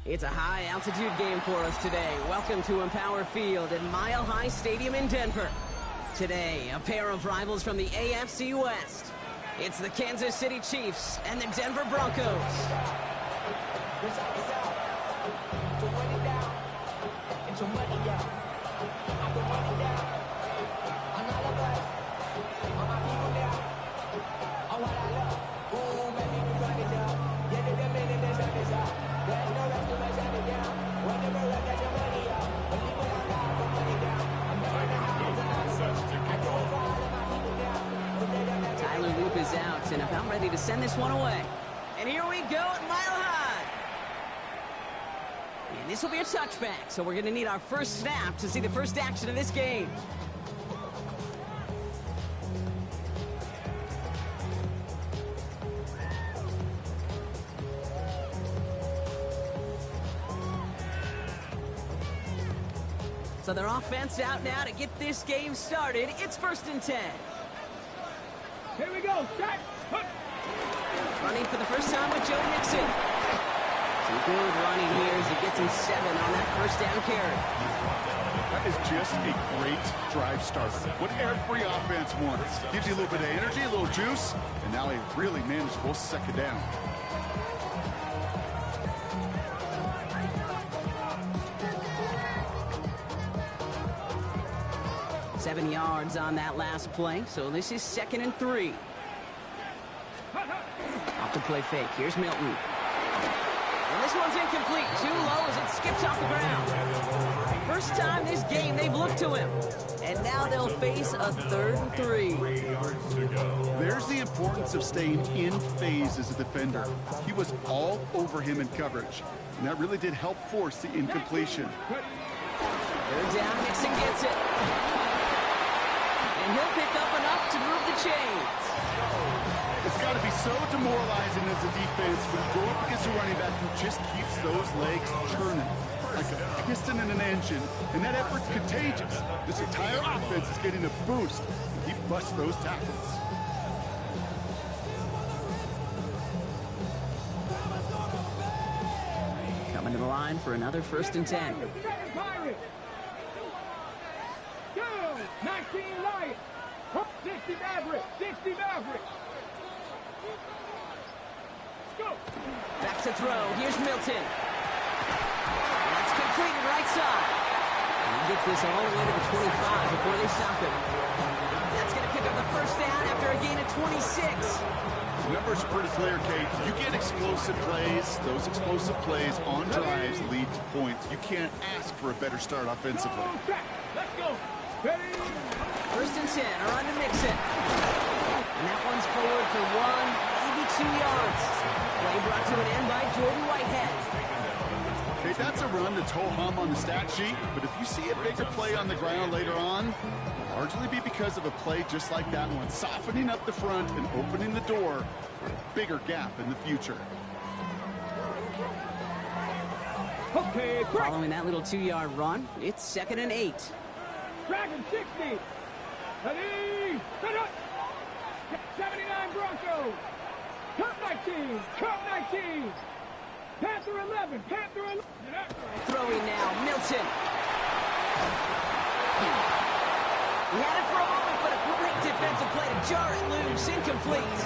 It's a high-altitude game for us today. Welcome to Empower Field at Mile High Stadium in Denver. Today, a pair of rivals from the AFC West. It's the Kansas City Chiefs and the Denver Broncos. Tyler Loop is out and about ready to send this one away. And here we go at Mile High. And this will be a touchback, so we're going to need our first snap to see the first action of this game. So their offense out now to get this game started. It's 1st and 10. Here we go, set, hook. Running for the first time with Joe Mixon. Some good running here as he gets him 7 on that first down carry. That is just a great drive starter. What every offense wants. Gives you a little bit of energy, a little juice, and now a really manageable second down. Seven yards on that last play, so this is 2nd and 3. Off to play fake. Here's Milton. And this one's incomplete. Too low as it skips off the ground. First time this game they've looked to him. And now they'll face a 3rd and 3. There's the importance of staying in phase as a defender. He was all over him in coverage, and that really did help force the incompletion. 3rd down, Mixon gets it. And he'll pick up enough to move the chains. It's got to be so demoralizing as a defense when you go up against a running back who just keeps those legs churning like a piston in an engine, and that effort's contagious. This entire offense is getting a boost, and he busts those tackles. Coming to the line for another 1st and 10. 19 Lions, 60 Mavericks, 60 Mavericks. Go. Back to throw. Here's Milton. That's completed right side. And he gets this all the way to the 25 before they stop him. That's going to pick up the first down after a gain of 26. The numbers are pretty clear, Kate. You get explosive plays. Those explosive plays on drives lead to points. You can't ask for a better start offensively. Let's go. Ready? 1st and 10, a run to Mixon. And that one's forward for 1, maybe 2 yards. Play brought to an end by Jordan Whitehead. Okay, that's a run that's ho-hum on the stat sheet, but if you see a bigger play on the ground later on, it'll largely be because of a play just like that one, softening up the front and opening the door for a bigger gap in the future. Okay, Following that little 2-yard run, it's 2nd and 8. Dragon 60. Ready? Set up. 79 Broncos. Cup 19. Cup 19. Panther 11. Panther 11. Throwing now, Milton. He had it for a moment, but a great defensive play to jar it loose, incomplete.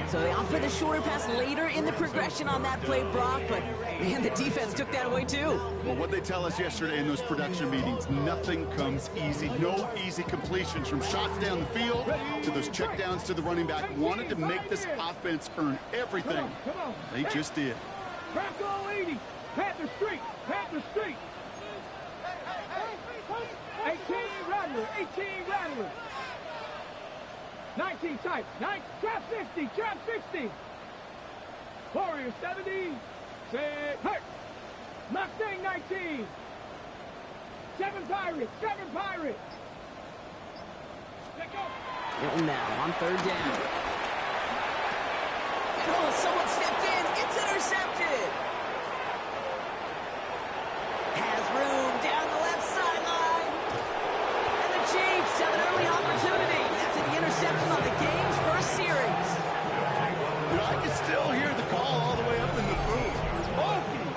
So they opt for the shorter pass later in the progression on that play, Brock, but man, the defense took that away too. Well, what they tell us yesterday in those production meetings, nothing comes easy. No easy completions from shots down the field to those checkdowns to the running back. Wanted to make this offense earn everything. They just did. Bronco 80. Panther Street. Panther Street. 18 Rattler. 18 Rattler. 19 tight. Trap 60. Trap 60. Warrior 70. Set. Hurt. Mustang 19. 7 Pirates. 7 Pirates. Let go. Milton now on 3rd down. Oh, someone stepped in. It's intercepted. Has room down the left sideline. And the Chiefs have an early opportunity. That's an interception on the game's first series. I can still hear the call all the way up in the booth. Okie,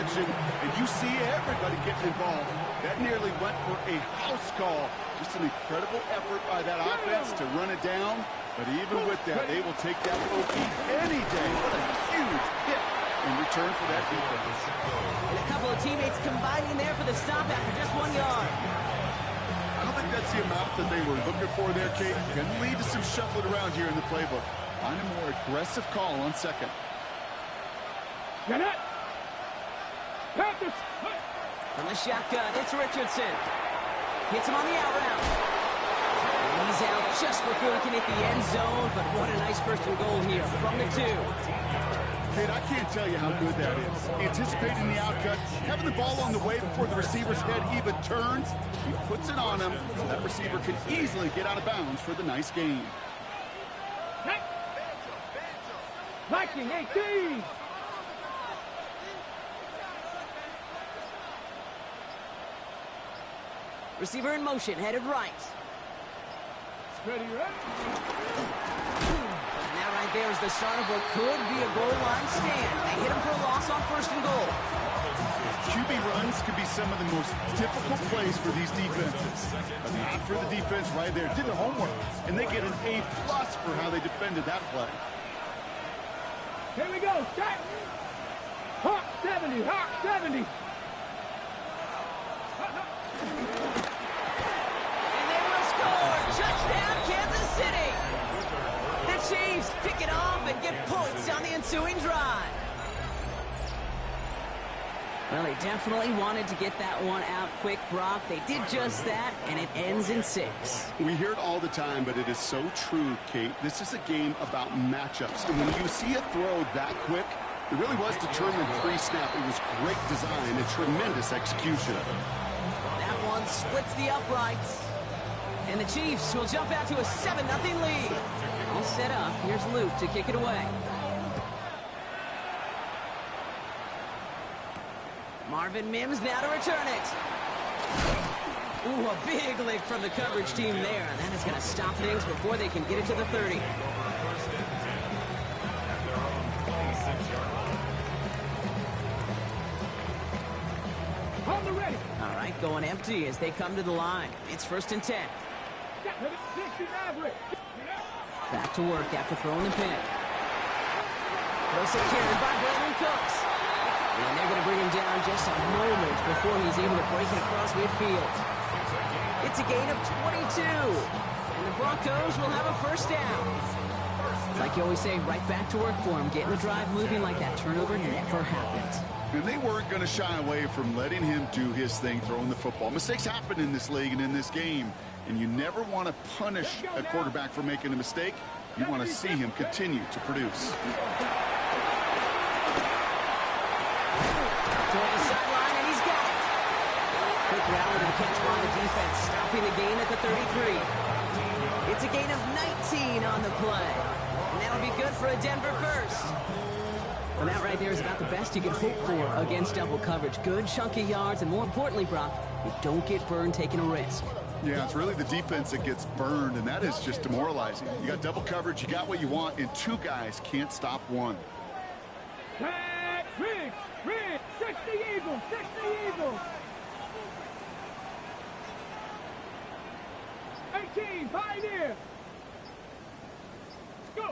attention, and you see everybody getting involved. That nearly went for a house call. Just an incredible effort by that offense to run it down. But even with that, they will take that trophy any day. What a huge hit in return for that defense. And a couple of teammates combining there for the stop after just 1 yard. I don't think that's the amount that they were looking for there, Kate. Can lead to some shuffling around here in the playbook. Find a more aggressive call on second. Get it. Panthers. From the shotgun, it's Richardson. Hits him on the out route. And he's out just before he can hit the end zone, but what a nice first and goal here from the 2. Kate, I can't tell you how good that is. Anticipating the outcut, having the ball on the way before the receiver's head even turns. He puts it on him, so that receiver can easily get out of bounds for the nice gain. Viking 18. Receiver in motion, headed right. Ready, right? And that right there is the start of what could be a goal line stand. They hit him for a loss on first and goal. QB runs can be some of the most difficult plays for these defenses. But not for the defense right there. Did their homework, and they get an A+ for how they defended that play. Here we go. Start. Hawk 70. Hawk 70. Touchdown, Kansas City! The Chiefs pick it off and get points on the ensuing drive. Well, they definitely wanted to get that one out quick, Brock. They did just that, and it ends in 6. We hear it all the time, but it is so true, Kate. This is a game about matchups. And when you see a throw that quick, it really was determined pre-snap. It was great design and tremendous execution. That one splits the uprights. And the Chiefs will jump out to a 7-0 lead. All set up. Here's Luke to kick it away. Marvin Mims now to return it. Ooh, a big lick from the coverage team there. That is going to stop things before they can get it to the 30. On the ready. All right, going empty as they come to the line. It's 1st and 10. 60 Maverick. Back to work after throwing the pick. Close carried by Brandon Cooks. And they're going to bring him down just a moment before he's able to break it across midfield. It's a gain of 22. And the Broncos will have a first down. Like you always say, right back to work for him. Getting the drive moving like that turnover never happened. And they weren't going to shy away from letting him do his thing, throwing the football. Mistakes happen in this league and in this game. And you never want to punish a quarterback for making a mistake. You want to see him continue to produce. Toward the sideline, and he's got it. Quick rally to the catch by the defense, stopping the gain at the 33. It's a gain of 19 on the play. And that'll be good for a Denver first. Well, that right there is about the best you can hope for against double coverage. Good chunky yards, and more importantly, Brock, you don't get burned taking a risk. Yeah, it's really the defense that gets burned, and that is just demoralizing. You got double coverage, you got what you want, and 2 guys can't stop one. Rig. 60 Eagles. 60 Eagles. 18 Pioneer. Go.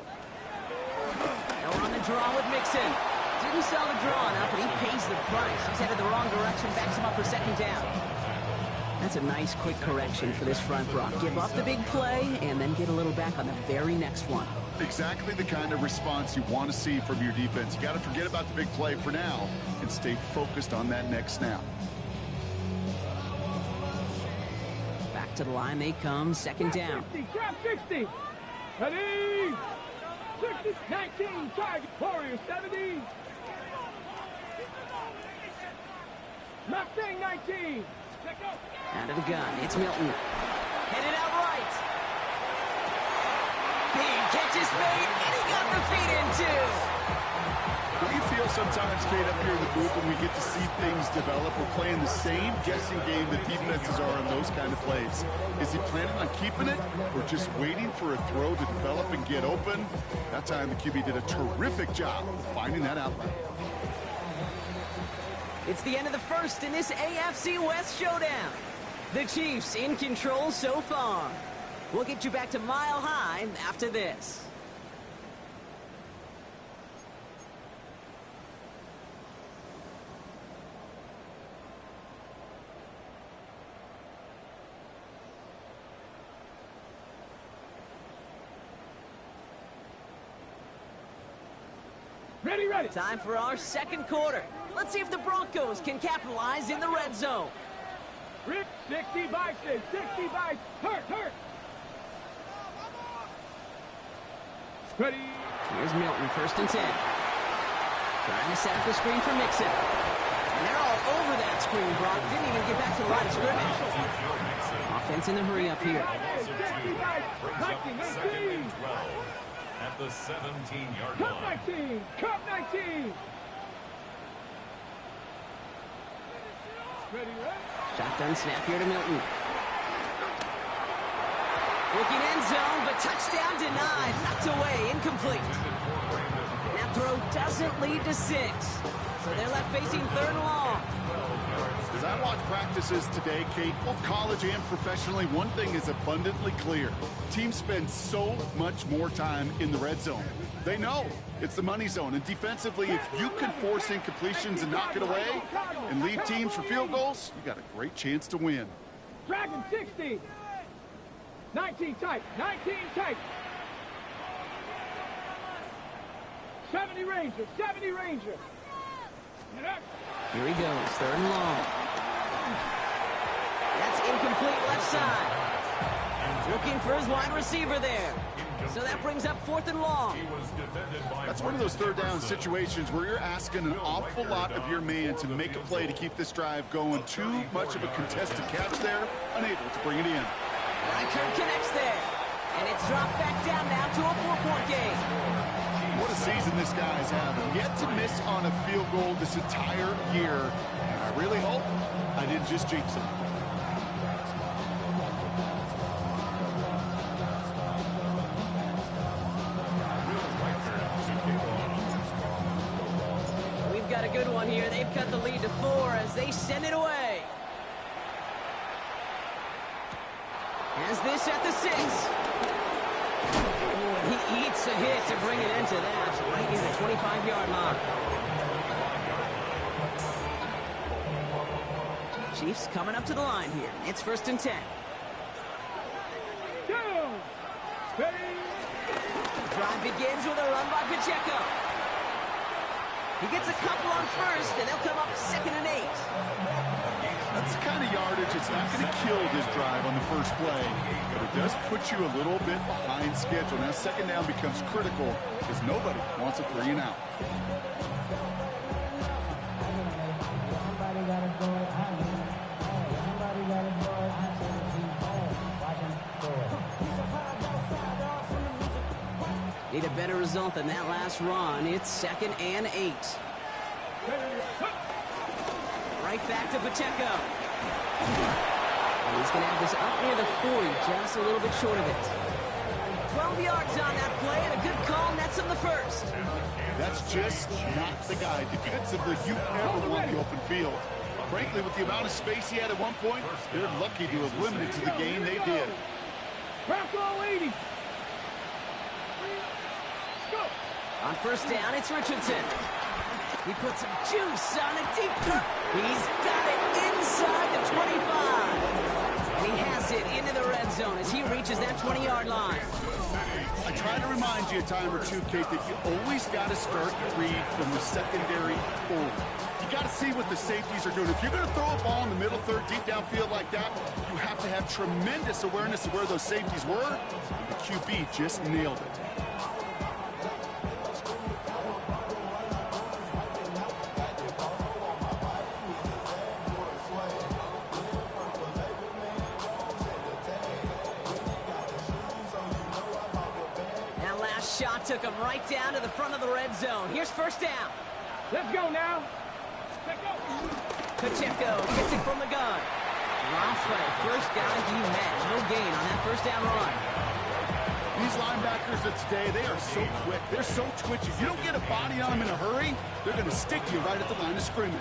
Now we're on the draw with Mixon. Didn't sell the draw enough, but he pays the price. He's headed the wrong direction, backs him up for 2nd down. That's a nice quick correction for this front, Brock. Give up the big play and then get a little back on the very next one. Exactly the kind of response you want to see from your defense. You got to forget about the big play for now and stay focused on that next snap. Back to the line they come, 2nd down. 60, grab 60. Ready. 60, 19, target. Warrior 70. Mustang 19. Out of the gun, it's Milton. Headed out right. Big catch is made, and he got the feet in too. What do you feel sometimes, Kate, up here in the booth when we get to see things develop? We're playing the same guessing game that defenses are on those kind of plays. Is he planning on keeping it or just waiting for a throw to develop and get open? That time the QB did a terrific job of finding that outlet. It's the end of the first in this AFC West showdown. The Chiefs in control so far. We'll get you back to Mile High after this. Ready, ready. Time for our second quarter. Let's see if the Broncos can capitalize in the red zone. Rick, 60 by 6, 60 by hurt. Ready. Here's Milton, first and 10. Trying to set up the screen for Mixon. And they're all over that screen, Brock. Didn't even get back to the line of scrimmage. Offense in the hurry up here. 60 by 19, 18. At the 17-yard Cup line. 19, Cup 19. Ready, ready. Shotgun snap here to Milton. Looking end zone, but touchdown denied. Knocked away, incomplete. That throw doesn't lead to 6. So they're left facing 3rd and long. As I watch practices today, Kate, both college and professionally, one thing is abundantly clear. Teams spend so much more time in the red zone. They know it's the money zone. And defensively, if you can force incompletions and knock it away and lead teams for field goals, you got a great chance to win. Dragon 60. 19 tight, 19 tight. 70 Ranger, 70 Ranger. Here he goes, 3rd and long. That's incomplete left side. Looking for his wide receiver there. So that brings up 4th and long. That's one of those 3rd down situations where you're asking an awful lot of your man to make a play to keep this drive going. Too much of a contested catch there, unable to bring it in. Reichert connects there. And it's dropped back down now to a 4-point game. What a season this guy's having. Yet to miss on a field goal this entire year. And I really hope I didn't just jinx him. We've got a good one here. They've cut the lead to 4 as they send it away. As this at the 6. Oh, he eats a hit to bring it into that, right near the 25-yard line. Chiefs coming up to the line here. It's 1st and 10. Down. Ready. Drive begins with a run by Pacheco. He gets a couple on first, and they'll come up 2nd and 8. That's the kind of yardage it's not going to kill this drive on the first play, but it does put you a little bit behind schedule. Now 2nd down becomes critical because nobody wants a 3 and out. Need a better result than that last run. It's 2nd and 8. Right back to Pacheco. And he's going to have this up near the 40, just a little bit short of it. 12 yards on that play, and a good call nets him the first. That's just not the guy defensively you ever want the open field. Frankly, with the amount of space he had at one point, they're lucky to have limited to the game they did. Bronco 80. Go. On 1st down, it's Richardson. He puts some juice on a deep cut. He's got it inside the 25. And he has it into the red zone as he reaches that 20-yard line. I try to remind you a time or two, Kate, that you always got to start the read from the secondary forward. You got to see what the safeties are doing. If you're going to throw a ball in the middle third, deep downfield like that, you have to have tremendous awareness of where those safeties were. The QB just nailed it. Shot took him right down to the front of the red zone. Here's 1st down. Let's go now. Pacheco gets it from the gun. Drops for the first guy he met. No gain on that 1st down run. These linebackers of today, they are so quick. They're so twitchy. You don't get a body on them in a hurry, they're going to stick you right at the line of scrimmage.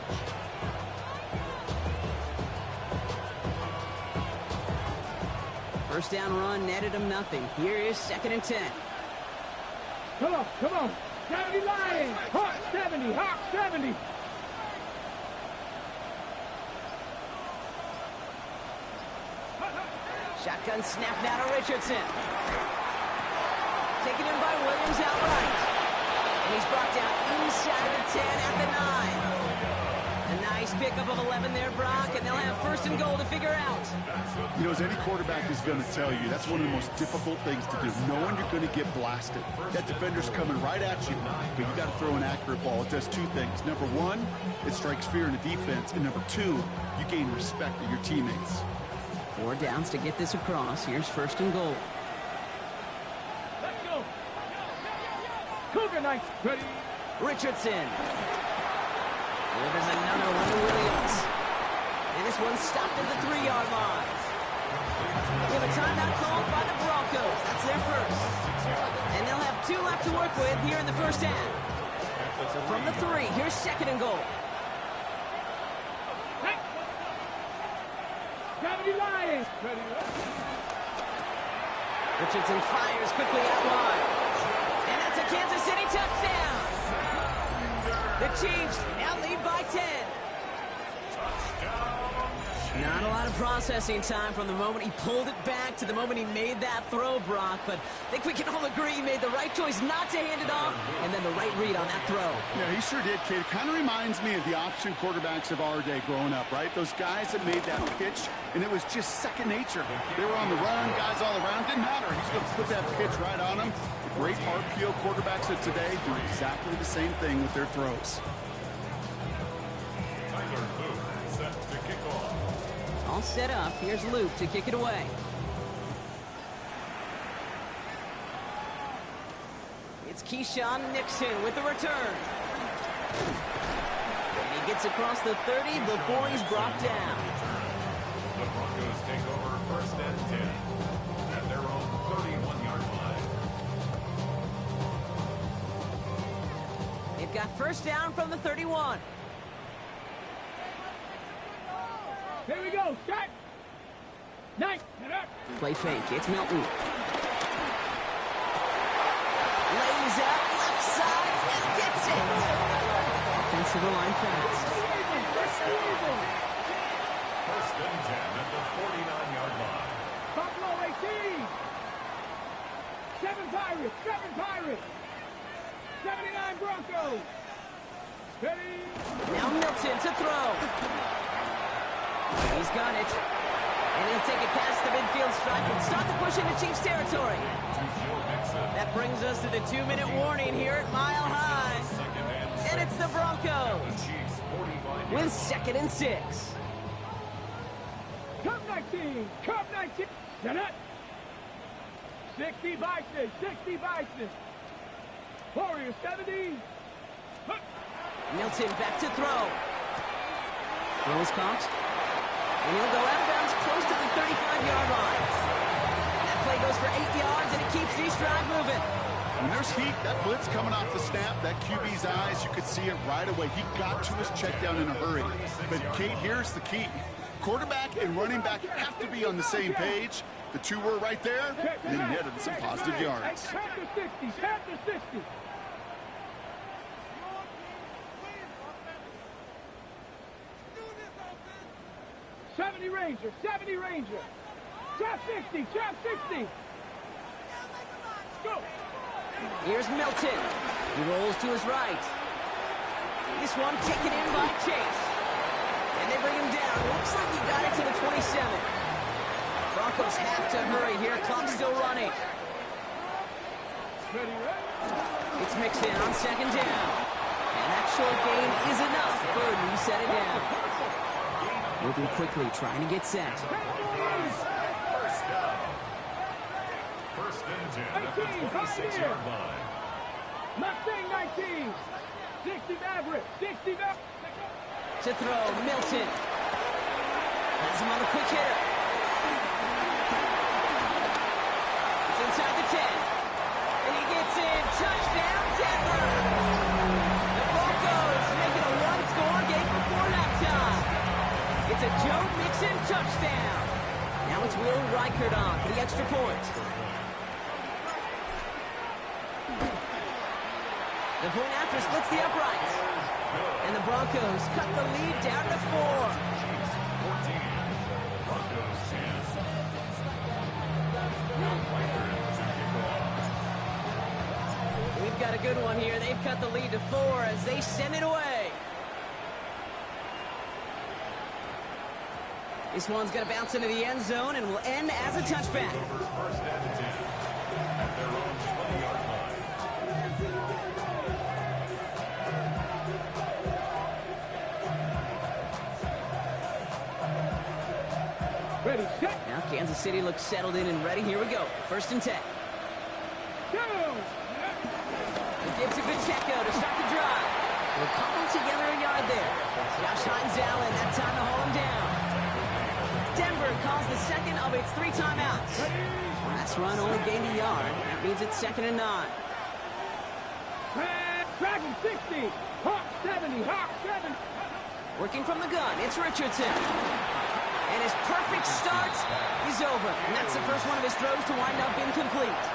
First down run netted him nothing. Here is 2nd and 10. Come on, come on. 70 Lions. Hawk 70, Hawk 70. Shotgun snap now to Richardson. Taken in by Williams outright. And he's brought down inside the 10 at the 9. A nice pickup of 11 there, Brock, and they'll have 1st and goal to figure out. You know, as any quarterback is going to tell you, that's one of the most difficult things to do, knowing you're going to get blasted. That defender's coming right at you, but you got to throw an accurate ball. It does 2 things. Number 1, it strikes fear in the defense, and number 2, you gain respect of your teammates. 4 downs to get this across. Here's 1st and goal. Let's go. Cougar Knights. Ready. Richardson. Delivers another one to Williams. And this one stopped at the 3-yard line. We have a timeout called by the Broncos. That's their first. And they'll have 2 left to work with here in the first half. So from the 3, here's 2nd and goal. 70 Lions. Ready. Richardson fires quickly out wide. And that's a Kansas City touchdown. The Chiefs now lead by 10. Not a lot of processing time from the moment he pulled it back to the moment he made that throw, Brock. But I think we can all agree he made the right choice not to hand it off, and then the right read on that throw. Yeah, he sure did, kid. Kind of reminds me of the option quarterbacks of our day growing up, right? Those guys that made that pitch, and it was just second nature. They were on the run, guys all around. Didn't matter. He's going to put that pitch right on them. The great RPO quarterbacks of today do exactly the same thing with their throws. Tyler Luke set to kick off. All set up. Here's Luke to kick it away. It's Keyshawn Nixon with the return. And he gets across the 30 before he's brought down. The Broncos take over 1st and 10 at their own 31-yard line. They've got 1st down from the 31. Here we go. Start. Nice. Play fake. It's Milton. Lays up left side and gets it. Offensive line fast. 1st and 10 at the 49-yard line. Buffalo 18. 7 Pirates. 7 Pirates. 79 Broncos. Ready. Now Milton to throw. He's got it. And he'll take it past the midfield stripe and start the push into Chiefs territory. That brings us to the 2-minute warning here at Mile High. And it's the Broncos with 2nd and 6. Cup 19. Cup 19. Set up. 60 Bison. 60 Bison. Warriors 70. Hook. Milton back to throw. Throws caught. And he'll go out of bounds close to the 35-yard line. That play goes for 8 yards, and it keeps East Drive moving. When there's heat, that blitz coming off the snap, that QB's eyes, you could see it right away. He got to his check down in a hurry. But, Kate, here's the key. Quarterback and running back have to be on the same page. The 2 were right there, and they netted some positive yards. Panther 60. Panther 60. Ranger, 70 Ranger. Trap 60, trap 60. Go. Here's Milton. He rolls to his right. This one taken in by Chase. And they bring him down. Looks like he got it to the 27. Broncos have to hurry here. Clock's still running. It's Mixon on 2nd down. And that short gain is enough for a new set it down. Moving quickly, trying to get set. 1st down. 1st and 10 at the 26-yard line. Mustang 19. 60 Maverick. 60 Maverick. To throw, Milton. Has him on the quick hitter. It's inside the 10. And he gets in. Touchdown, Denver. The Broncos make it a one-score game before halftime. It's a Joe Mixon touchdown. Now it's Will Reich anchored on for the extra point. The point after splits the uprights. And the Broncos cut the lead down to 4. Chiefs 14. Broncos 10. Panthers to kick off. We've got a good one here. They've cut the lead to 4 as they send it away. This one's going to bounce into the end zone and will end as a touchback. Over first and 10 at their own 20-yard line. Ready, set, Now Kansas City looks settled in and ready. Here we go. First and 10. go! He gives it Pacheco to start the drive. We'll cobble together a yard there. Josh Hines Allen, that time to haul him down. Denver calls the second of its 3 timeouts. Last run only gained a yard. That means it's 2nd and 9. Dragon 60, Hawk 70, Hawk 7. Working from the gun, it's Richardson. And his perfect start is over. And that's the first one of his throws to wind up incomplete.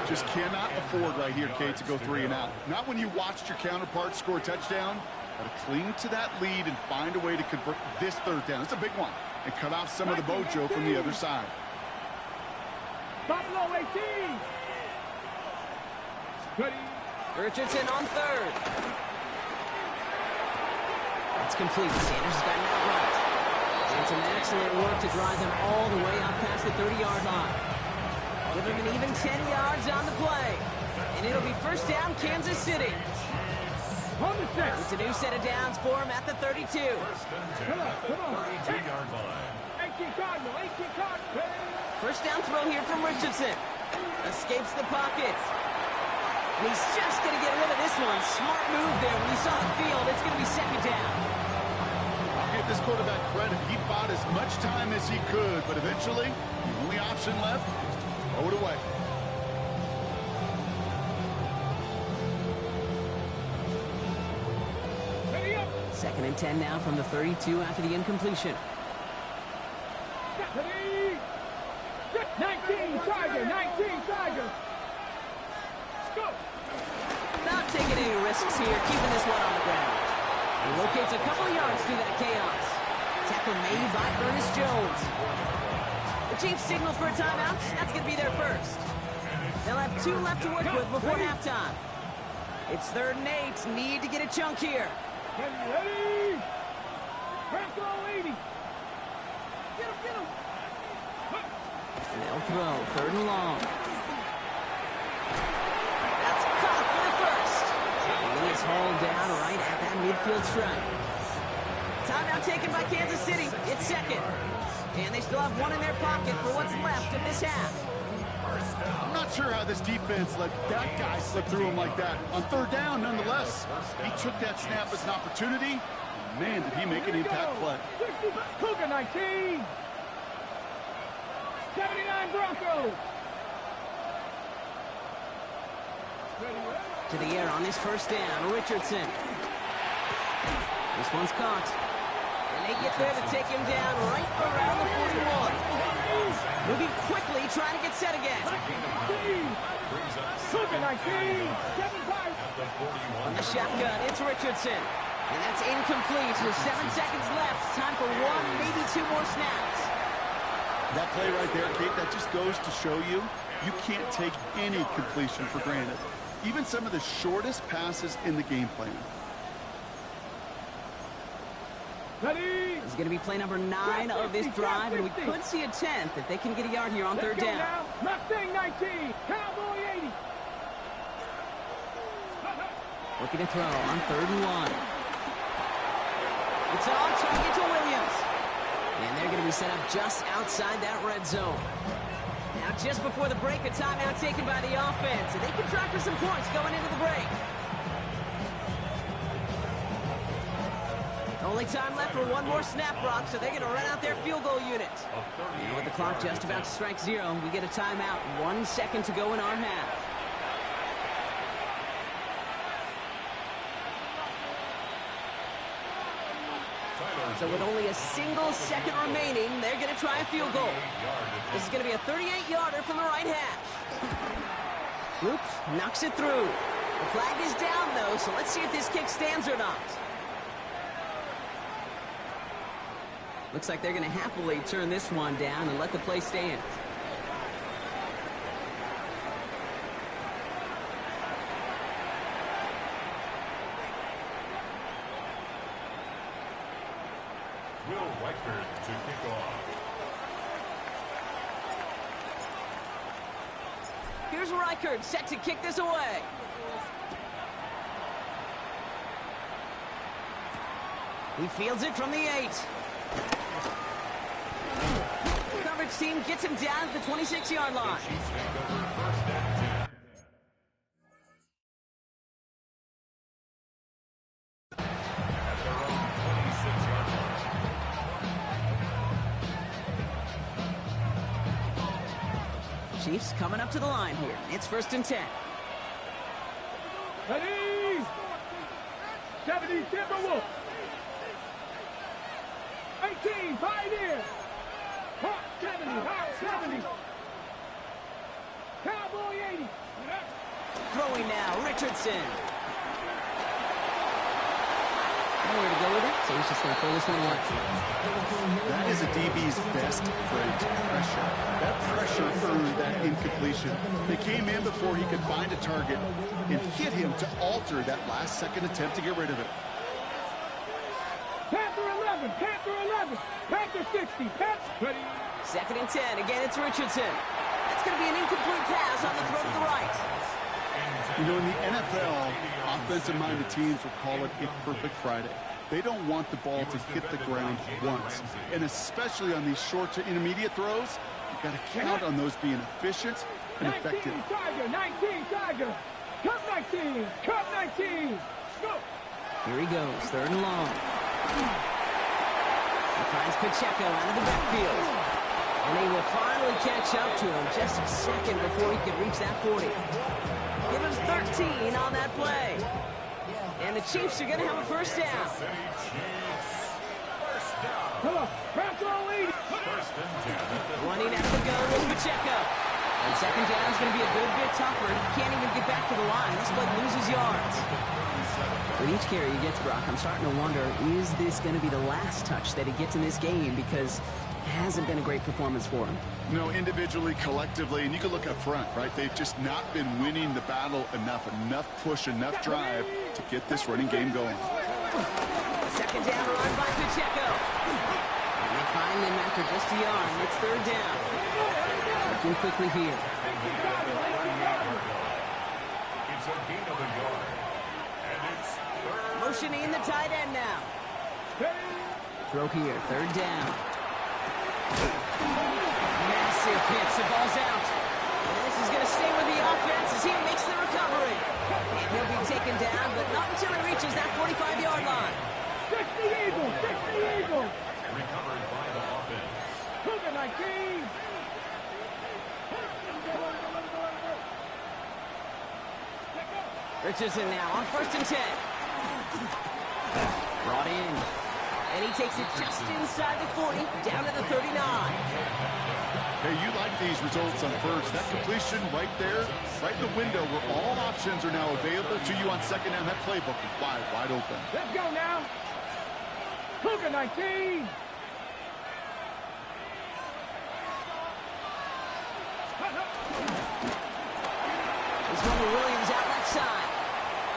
Just cannot afford right here, Kate, to go 3 and out. Not when you watched your counterpart score a touchdown. Got to cling to that lead and find a way to convert this 3rd down. It's a big one. And cut off some of the mojo from the other side. Buffalo 18. Ready, Richardson on 3rd. That's complete. Sanders has gotten out right. And some excellent work to drive them all the way up past the 30-yard line. Give him an even 10 yards on the play. And it'll be first down, Kansas City. on the set. It's a new set of downs for him at the 32. First and 10 Come on, at the come on. 32-yard line. 18 Cardinal, 18 Cardinal. First down throw here from Richardson. Escapes the pocket. And he's just going to get rid of this one. Smart move there. When he saw the field, it's going to be 2nd down. I'll give this quarterback credit. He bought as much time as he could, but eventually, the only option left was to throw it away. Ready up. 2nd and 10 now from the 32 after the incompletion. Ready. 19 Tiger, 19 Tiger. Let's go. Not taking any risks here, keeping this one on the ground. He locates a couple of yards through that chaos. Tackle made by Ernest Jones. The Chiefs signal for a timeout. That's going to be their first. They'll have 2 left to work with before halftime. It's 3rd and 8. Need to get a chunk here. Ready. Franco 80. Get him, get him. And they'll throw 3rd and long. That's caught for the first. And he is hauled down right at that midfield stripe. Timeout taken by Kansas City. It's 2nd. And they still have 1 in their pocket for what's left of this half. I'm not sure how this defense let that guy slip through him like that. On 3rd down, nonetheless, he took that snap as an opportunity. Man, did he make an impact play. 60, Cougar 19. 79 Broncos. To the air on this first down, Richardson. This one's caught. And they get there to take him down right around the 41. Moving quickly, trying to get set again. Cougar 19. 7 times. On the shotgun, it's Richardson. And that's incomplete with 7 seconds left. Time for 1, maybe 2 more snaps. That play right there, Kate, that just goes to show you, you can't take any completion for granted. Even some of the shortest passes in the game plan. Ready. This is going to be play number 9 of this drive, and we could see a 10th if they can get a yard here on 3rd down. Mustang 19. Cowboy 80. Looking to throw on 3rd and 1. It's on target to Williams. And they're going to be set up just outside that red zone. Now, just before the break, a timeout taken by the offense. And they can try for some points going into the break. Only time left for 1 more snap, Brock, so they're going to run out their field goal unit. And with the clock just about to strike 0, we get a timeout. 1 second to go in our half. Tyler So with only a single second remaining, they're going to try a field goal. This is going to be a 38-yarder from the right hash. Oops, knocks it through. The flag is down, though, so let's see if this kick stands or not. Looks like they're going to happily turn this one down and let the play stand. Will Reichard to kick off. Here's Reichard set to kick this away. He fields it from the 8. The coverage team gets him down at the 26-yard line. Chiefs take over first and 10. At their own 26-yard line. Chiefs coming up to the line here. It's first and 10. Ready? 70 Timberwolves. 18 Pioneer. Hawk 70. Hawk 70. Cowboy 80. Throwing now, Richardson. Nowhere to go with it, so he's just going to throw this one away. That is a DB's best friend, pressure. That pressure earned that incompletion. They came in before he could find a target and hit him to alter that last-second attempt to get rid of it. Panther 11. Panther 11. Panther 60. Panther. Ready? Second and 10. Again, it's Richardson. That's going to be an incomplete pass on the throw to the right. You know, in the NFL, offensive-minded teams will call it a perfect Friday. They don't want the ball to hit the ground once. And especially on these short to intermediate throws, you've got to count on those being efficient and 19 effective. Tiger. 19 Tiger. Cut 19. Cut 19. Go. Here he goes, third and long. He finds Pacheco out of the backfield. And they will finally catch up to him just a second before he could reach that 40. Give him 13 on that play. And the Chiefs are going to have a first down. City Chiefs. First down. Come on. Patrick lead. First and 10. Running out of the gun with Pacheco. And second down is going to be a good bit tougher. He can't even get back to the line. This play loses yards. With each carry he gets, Brock, I'm starting to wonder, is this going to be the last touch that he gets in this game? Because it hasn't been a great performance for him. You know, individually, collectively, and you can look up front, right? They've just not been winning the battle enough push, enough drive to get this running game going. Second down run by Pacheco. And they find him after just a yard. It's third down. Looking quickly here. It's a gain of a yard. And it's third. Motioning the tight end now. Throw here, third down. Massive hits, the ball's out. And this is going to stay with the offense as he makes the recovery. And he'll be taken down, but not until he reaches that 45-yard line. 60 Eagles. 60 Eagles. Recovered by the offense. Cougar 19. Richardson now on first and 10. Brought in. And he takes it just inside the 40, down to the 39. Hey, you like these results on first. That completion right there, right in the window where all options are now available to you on second down. That playbook is wide open. Let's go now. Cougar 19. This one to Williams out left side.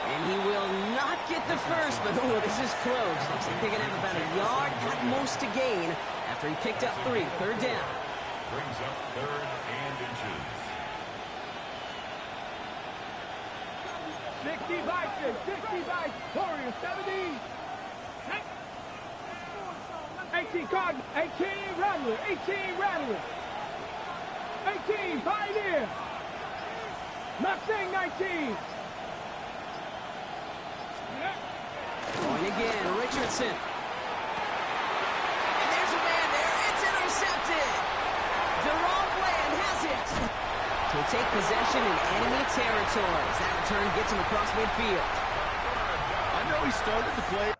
And he will not get the first, but oh, this is close. Looks like they're going to have about a yard at most to gain after he picked up 3. Third down. Brings up third and inches. 60 Vikings. 60 Vikings. Warriors 70. 18 Cardinals. 18 Rattler. 18 Rattler. 18 Pioneer. Mustang 19. Going again, Richardson. And there's a man there. It's intercepted. Deron Bland has it. To take possession in enemy territory. As that return gets him across midfield. I know he started to play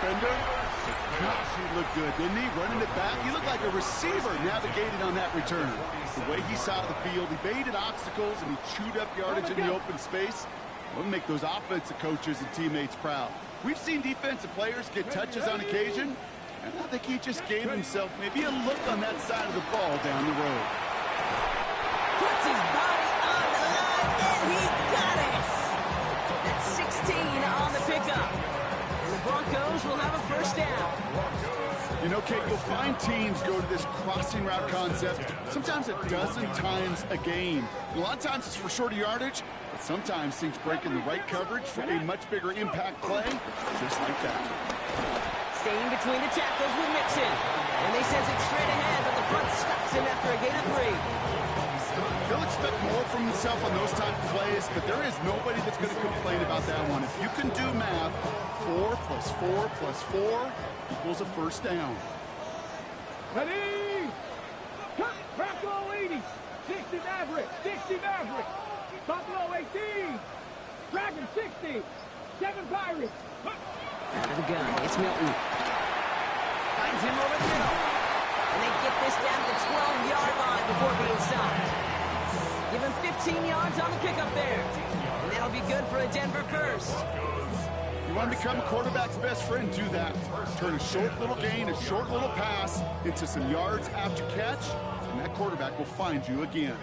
defender. Gosh, he looked good, didn't he? Running it back. He looked like a receiver navigating on that return. The way he saw the field, he baited obstacles, and he chewed up yardage in the open space. We'll make those offensive coaches and teammates proud. We've seen defensive players get touches on occasion, and I think he just gave himself maybe a look on that side of the ball down the road. Puts his body on the line, and he got it! That's 16 on the pickup. And the Broncos will have a first down. You know, Kate, you'll find teams go to this crossing route concept sometimes a dozen times a game. A lot of times it's for shorter yardage, but sometimes things break in the right coverage for a much bigger impact play, just like that. Staying between the tackles with Mixon. And they send it straight ahead, but the front stops him after a gain of 3. He'll expect more from himself on those type of plays, but there is nobody that's going to complain about that one. If you can do math, 4 plus 4 plus 4 equals a first down. Ready? Cut! Bronco 80. 60 Maverick. 60 Maverick. Buffalo 18. Dragon 60. 7 Pirates. Out of the gun, it's Milton. Finds him over the middle. And they get this down to the 12-yard line before being stopped. Give him 15 yards on the pickup there. And that'll be good for a Denver first. You want to become a quarterback's best friend, do that. Turn a short little gain, a short little pass into some yards after catch, and that quarterback will find you again.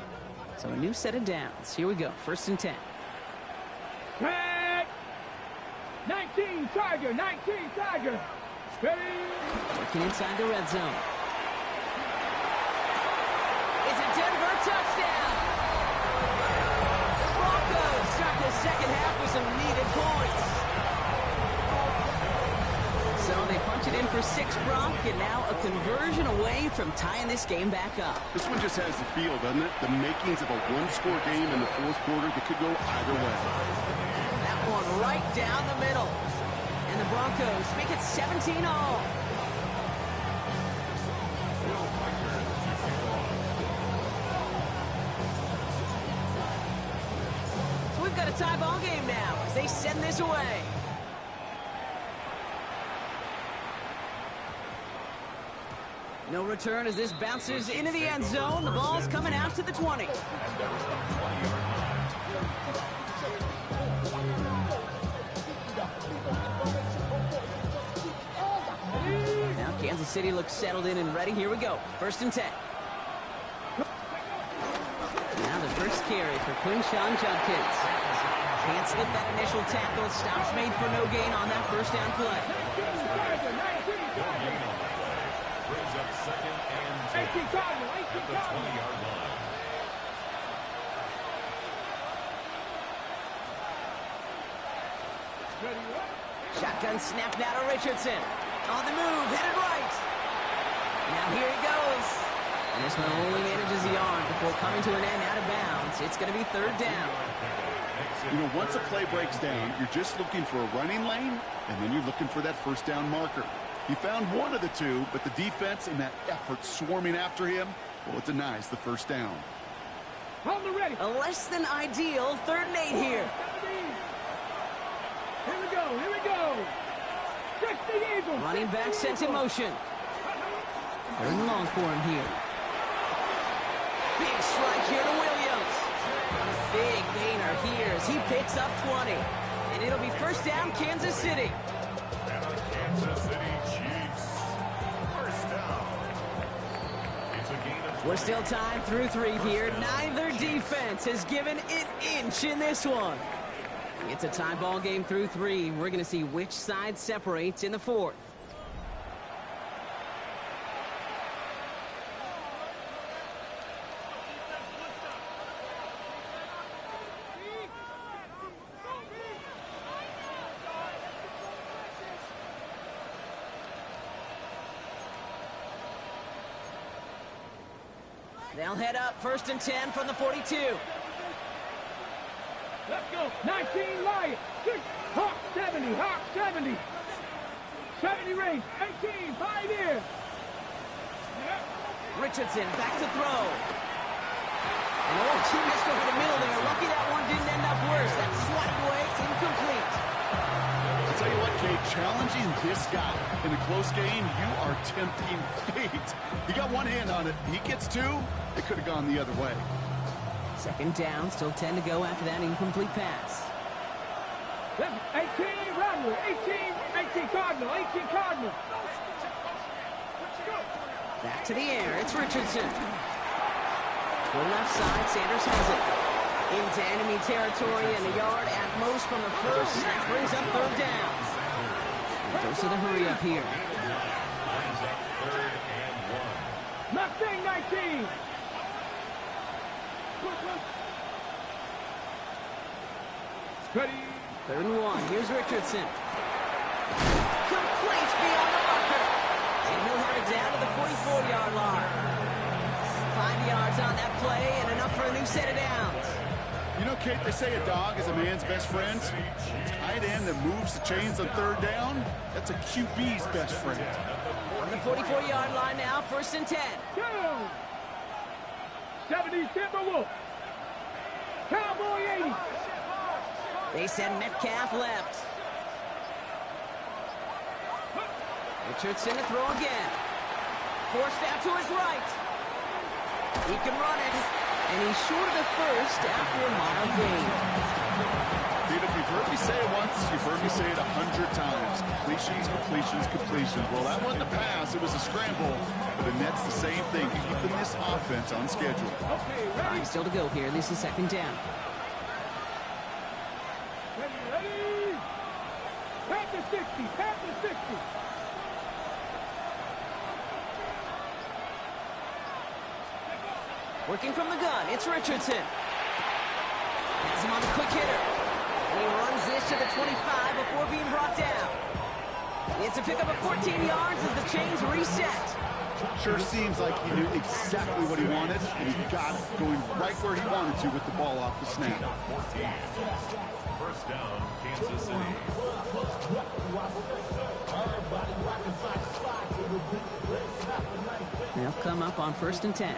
So a new set of downs. Here we go, 1st and 10. Red. 19 Tiger. 19 Tiger. Ready? Working inside the red zone. It's a Denver touchdown. The Broncos start the second half with some needed points. So they punch it in for 6, Brock, and now a conversion away from tying this game back up. This one just has the feel, doesn't it? The makings of a one-score game in the fourth quarter that could go either way. That one right down the middle. And the Broncos make it 17-all. So we've got a tie ball game now as they send this away. No return as this bounces into the end zone. The ball's coming out to the 20. Now Kansas City looks settled in and ready. Here we go. 1st and 10. Now the first carry for Quinshon Judkins. Can't slip that initial tackle. Stops made for no gain on that first down play. Brings up 2nd and 10 at the 20-yard line. Shotgun snap now to Richardson. On the move, headed right. Now here he goes. And this one only manages the arm before coming to an end out of bounds. It's going to be 3rd down. You know, once a play breaks down, you're just looking for a running lane, and then you're looking for that first down marker. He found one of the two, but the defense and that effort swarming after him, well, it denies the first down. On the ready. A less than ideal 3rd and 8 here. Here we go. Here we go. 60 Eagles. Running back sent in motion. 3rd and long for him here. Big strike here to Williams. Big gainer here as he picks up 20. And it'll be first down, Kansas City. And the Kansas City Chiefs. First down. It's a gain of 20. We're still tied through 3 here. Neither defense has given an inch in this one. It's a tie ball game through 3. We're going to see which side separates in the 4th. They'll head up 1st and 10 from the 42. Let's go. 19 Lions. Hawk 70. Hawk 70. 70 range. 18 Pioneer. Richardson back to throw. And he missed over the middle there. Lucky that one didn't end up worse. That's swatted away, incomplete. I'll tell you what, Kate, challenging this guy in a close game, you are tempting fate. You got one hand on it. He gets two. It could have gone the other way. Second down, still 10 to go after that incomplete pass. 18 Rattler, 18 Cardinal, 18 Cardinal. Back to the air, it's Richardson. To the left side, Sanders has it. Into enemy territory and a yard at most from the first. That brings up third down. Dose of the hurry up here. Mustang 19. Ready. Third and one. Here's Richardson. Complete beyond the marker. And he'll have it down to the 44-yard line. 5 yards on that play and enough for a new set of downs. You know, Kate, they say a dog is a man's best friend. Tight end that moves the chains on third down, that's a QB's best friend. On the 44-yard line now, first and 10. Go. 70 Timberwolves. Cowboy 80. They send Metcalf left. Richardson to throw again. Forced out to his right. He can run it. And he's short of the first after a mile gain. Dude, if you've heard me say it once, you've heard me say it 100 times. Completions, completions, completions. Well, that wasn't a pass. It was a scramble. But the Nets the same thing, keeping this offense on schedule. Okay, ready. 5 still to go here. This is second down. Ready. Panther 60. Panther 60. Working from the gun, it's Richardson. Has him on the quick hitter. And he runs this to the 25 before being brought down. It's a pickup of 14 yards as the chains reset. Sure seems like he knew exactly what he wanted, and he got it, going right where he wanted to with the ball off the snap. First down, Kansas City. They'll come up on first and 10.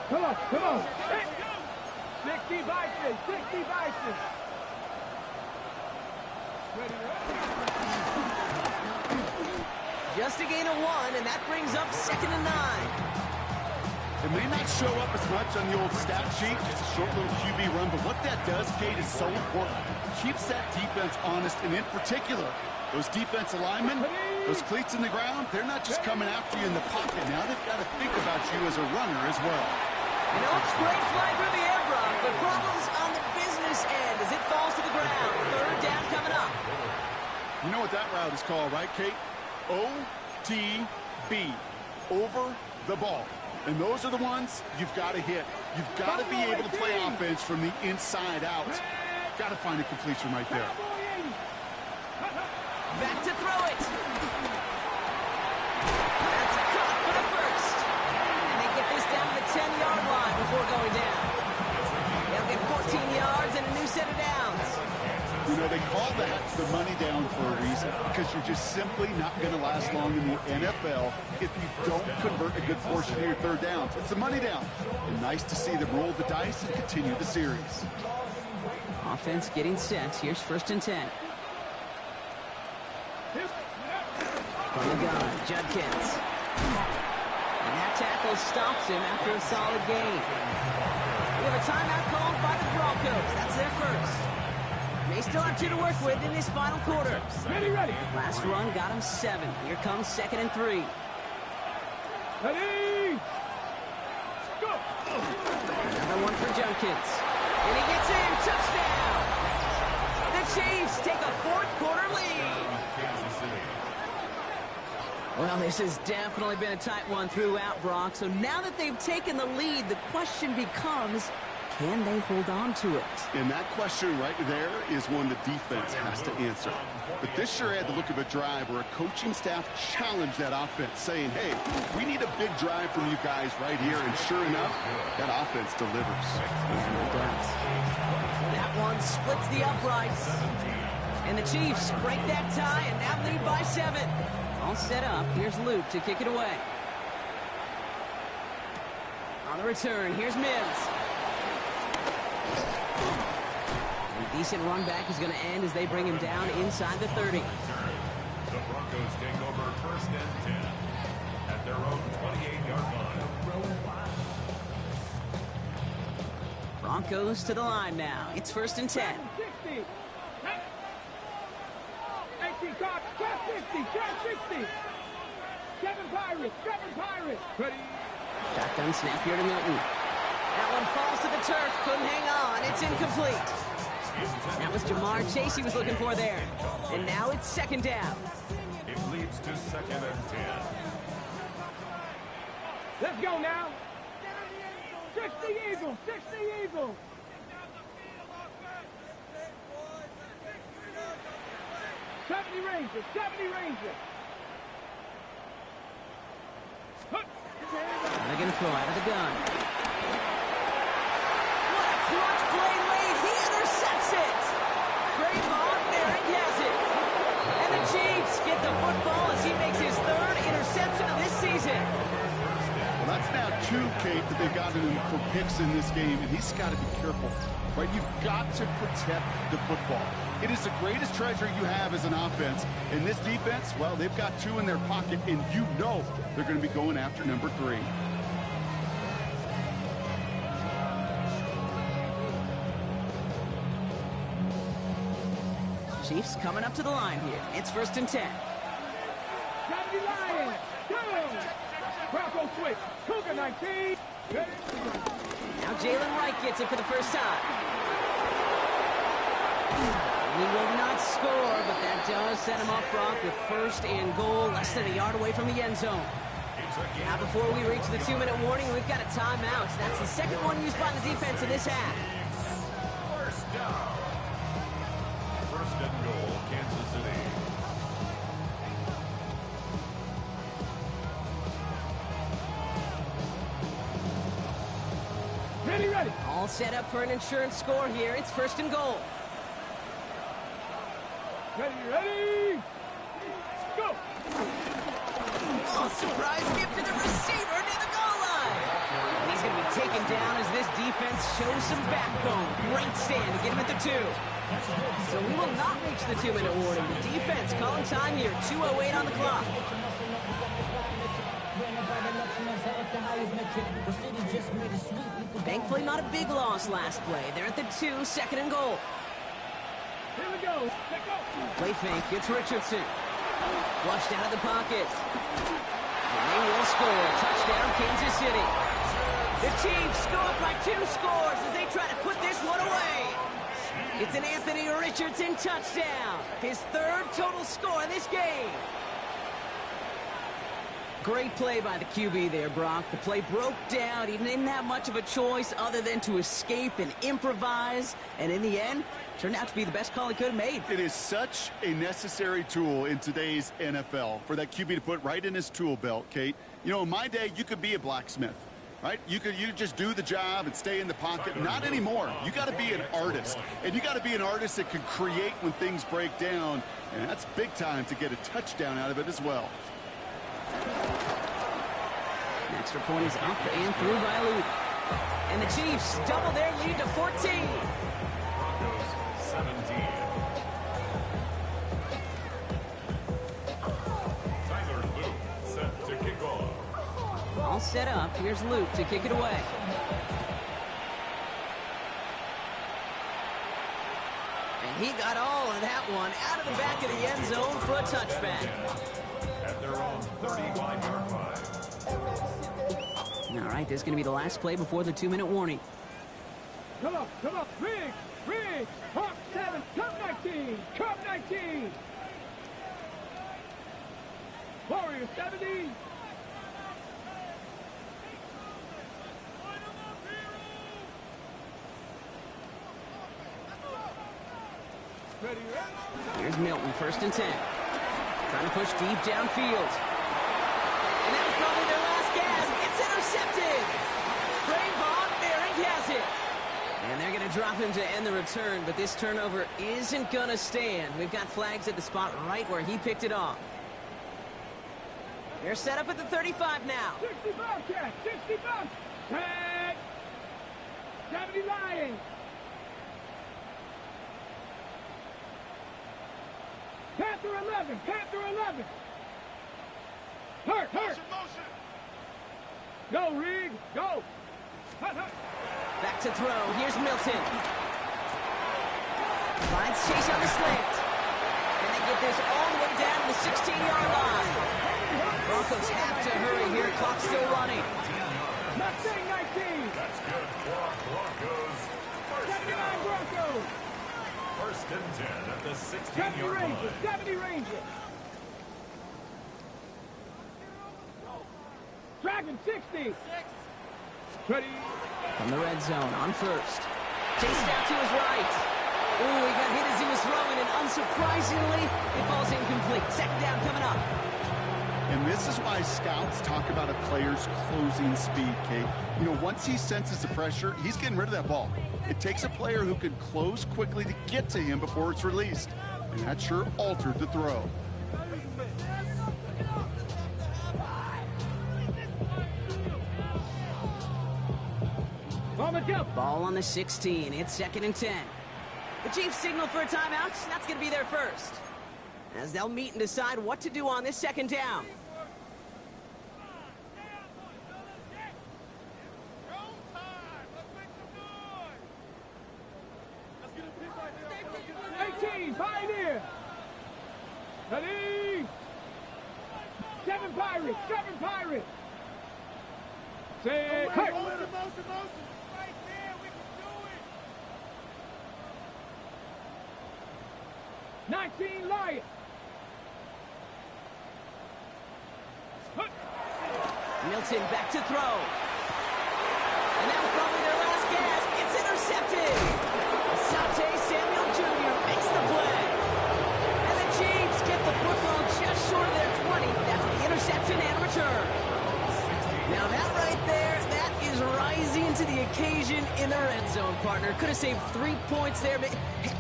Come on, come on. 60 Vices, 60 Vices. Ready, Just a gain of 1, and that brings up second and 9. It may not show up as much on the old stat sheet, just a short little QB run, but what that does, Kate, is so important. Keeps that defense honest, and in particular, those defense linemen, those cleats in the ground, they're not just coming after you in the pocket. Now they've got to think about you as a runner as well. You know, it's great flying through the air, Brock, but problems on the business end as it falls to the ground. Third down coming up. You know what that route is called, right, Kate? OTB, over the ball. And those are the ones you've got to hit. You've got to be able to play offense from the inside out. Got to find a completion right there. Back to throw it. That's a cut for the first. And they get this down to the 10-yard line before going down. They'll get 14 yards and a new set of downs. You know, they call that the money down for a reason, because you're just simply not going to last long in the NFL if you don't convert a good portion of your third downs. It's a money down. And nice to see them roll the dice and continue the series. Offense getting set. Here's first and 10. From the gun, Judkins. And that tackle stops him after a solid gain. We have a timeout called by the Broncos. That's their first. They still have 2 to work with in this final quarter. ready, ready. Last run got him 7. Here comes second and 3. Ready. Go. Another one for Judkins. And he gets in. Touchdown. The Chiefs take a fourth-quarter lead. Kansas City. Well, this has definitely been a tight one throughout, Brock. So now that they've taken the lead, the question becomes, can they hold on to it? And that question right there is one the defense has to answer. But this sure had the look of a drive where a coaching staff challenged that offense, saying, hey, we need a big drive from you guys right here. And sure enough, that offense delivers. And it does. That one splits the uprights. And the Chiefs break that tie and now lead by 7. All set up. Here's Luke to kick it away. On the return, here's Mims. And Decent run back is going to end as they bring him down inside the 30. The Broncos take over first and 10 at their own 28-yard line. Broncos to the line now. It's first and 10. 60. 18 caught. 50. 60. 7 Pirates. Ready. Shotgun snap here to Milton. That one falls to the turf. Couldn't hang on. It's incomplete. That was Jamar Chase he was looking for there. And now it's second down. It leads to second and 10. Let's go now. 60 Eagles. 70 Rangers. They're going to throw out of the gun. What a clutch play late. He intercepts it. Trayvon Merrick has it. And the Chiefs get the football as he makes his third interception of this season. Well, that's now 2, Kate, that they've gotten him for picks in this game, and he's got to be careful, right? You've got to protect the football. It is the greatest treasure you have as an offense. And this defense, well, they've got 2 in their pocket, and you know they're going to be going after number 3. Chiefs coming up to the line here. It's first and 10. 70 Lions. Down. Bronco switch. Cougar 19. Now Jalen Wright gets it for the first time. He will not score, but that does set him up, Brock, with first and goal, less than a yard away from the end zone. Now, before we reach the 2-minute warning, we've got a timeout. That's the second one used by the defense in this half. First down. First and goal, Kansas City. Ready. All set up for an insurance score here. It's first and goal. Ready. Go. Oh, surprise gift to the receiver near the goal line. He's going to be taken down as this defense shows some backbone. Great stand to get him at the 2. So we will not reach the 2-minute warning. The defense calling time here. 2:08 on the clock. Thankfully, not a big loss last play. They're at the 2, second and goal. Here we go. Let's go. Play fake. It's Richardson. Flushed out of the pocket. And they will score. Touchdown, Kansas City. The Chiefs go up by 2 scores as they try to put this one away. It's an Anthony Richardson touchdown. His 3rd total score in this game. Great play by the QB there, Brock. The play broke down. He didn't have much of a choice other than to escape and improvise. And in the end, turned out to be the best call he could have made. It is such a necessary tool in today's NFL for that QB to put right in his tool belt, Kate. You know, in my day, you could be a blacksmith, right? You could just do the job and stay in the pocket. Not anymore. You got to be an artist. And you got to be an artist that can create when things break down. And that's big time to get a touchdown out of it as well. An extra point is up and through by Luke. And the Chiefs double their lead to 14. Broncos 17. Tyler Luke set to kick off. All set up. Here's Luke to kick it away. And he got all of that one out of the back of the end zone for a touchback. At their own 35-yard line. All right, this is going to be the last play before the 2-minute warning. Come on. Riggs. Hawk 7. Cup 19. Warrior 70. Ready. Here's Milton, first and 10. Trying to push deep downfield. And that was probably their last gasp. It's intercepted. Trayvon Merrick has it. And they're going to drop him to end the return, but this turnover isn't going to stand. We've got flags at the spot right where he picked it off. They're set up at the 35 now. 65 catch. 65. Tag. 70 Lions. Panther 11. Panther 11. Hurt. Go, Reed. Go. Hut. Back to throw. Here's Milton. Finds Chase on the slant. And they get this all the way down to the 16-yard line. Broncos have to hurry here. Clock's still running. Mustang 19. That's good. Broncos. 79 Broncos. First and 10 at the 70 16-yard line. Rangers. 70 Rangers. Dragon 60. Ready. From the red zone on first. Chased out to his right. Ooh, he got hit as he was throwing, and unsurprisingly, it falls incomplete. Second down coming up. And this is why scouts talk about a player's closing speed, Kate. You know, once he senses the pressure, he's getting rid of that ball. It takes a player who can close quickly to get to him before it's released. And that sure altered the throw. On the jump. Ball on the 16. It's second and 10. The Chiefs signal for a timeout. That's going to be their first, as they'll meet and decide what to do on this second down. Pioneer. Ready. 7 Pirates. 7 Pirates. Say hurt. 19 Lions. Milton back to throw. And that was probably their last gasp. It's intercepted. Asante Samuel Jr. makes the play. And the Chiefs get the football just short of their 20. That's the interception and return. Now that right there, that is rising to the occasion in the red zone, partner. Could have saved 3 points there,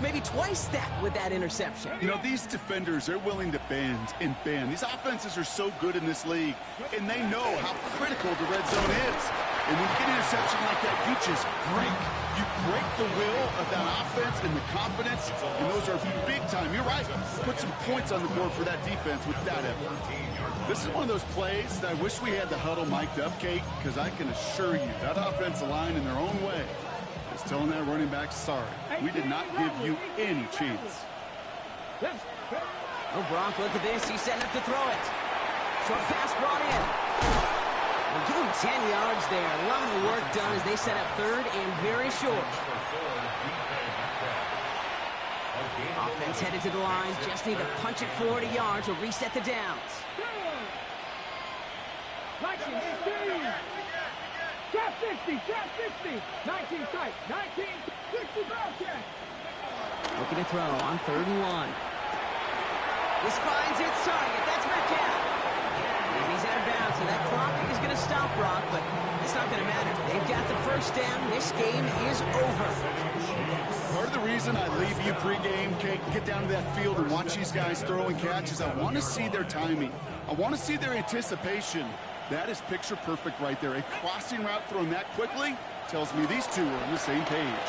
maybe twice that with that interception. You know, these defenders, they're willing to bend and bend. These offenses are so good in this league, and they know how critical the red zone is. And when you get an interception like that, you just break. You break the will of that offense and the confidence, and those are big time. You're right. Put some points on the board for that defense with that effort. This is one of those plays that I wish we had the huddle mic'd up, Kate, because I can assure you that offensive line in their own way is telling that running back, sorry, we did not give you any chance. Oh, Brock, look at this. He's setting up to throw it. Short pass brought in. Well, give him 10 yards there. A lot of work done as they set up third and very short. Offense headed to the line. Just need to punch it 40 yards to reset the downs. Trap 60. 19 tight. 19. 60 Bobcat. Looking to throw on 3rd and 1. This finds its target. That's Metcalf. And he's out of bounds, so that clock is going to stop Brock, but it's not going to matter. They've got the first down. This game is over. Part of the reason I leave you pregame, Kate, get down to that field and watch these guys throw and catch is I want to see their timing. I want to see their anticipation. That is picture perfect right there. A crossing route thrown that quickly tells me these two are on the same page.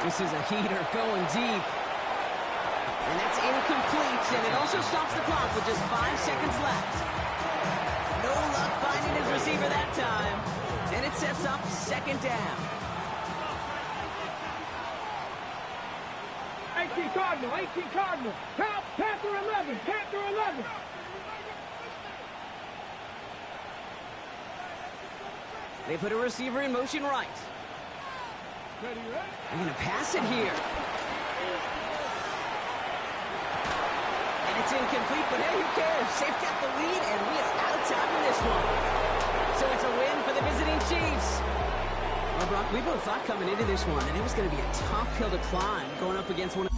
This is a heater going deep. And that's incomplete, and it also stops the clock with just 5 seconds left. No luck finding his receiver that time. And it sets up second down. 18 Cardinal. Panther 11. They put a receiver in motion right. They're going to pass it here. And it's incomplete, but hey, who cares? They've got the lead, and we are out of time in this one. So it's a win for the visiting Chiefs. Well, Brock, we both thought coming into this one that it was going to be a tough hill to climb going up against one of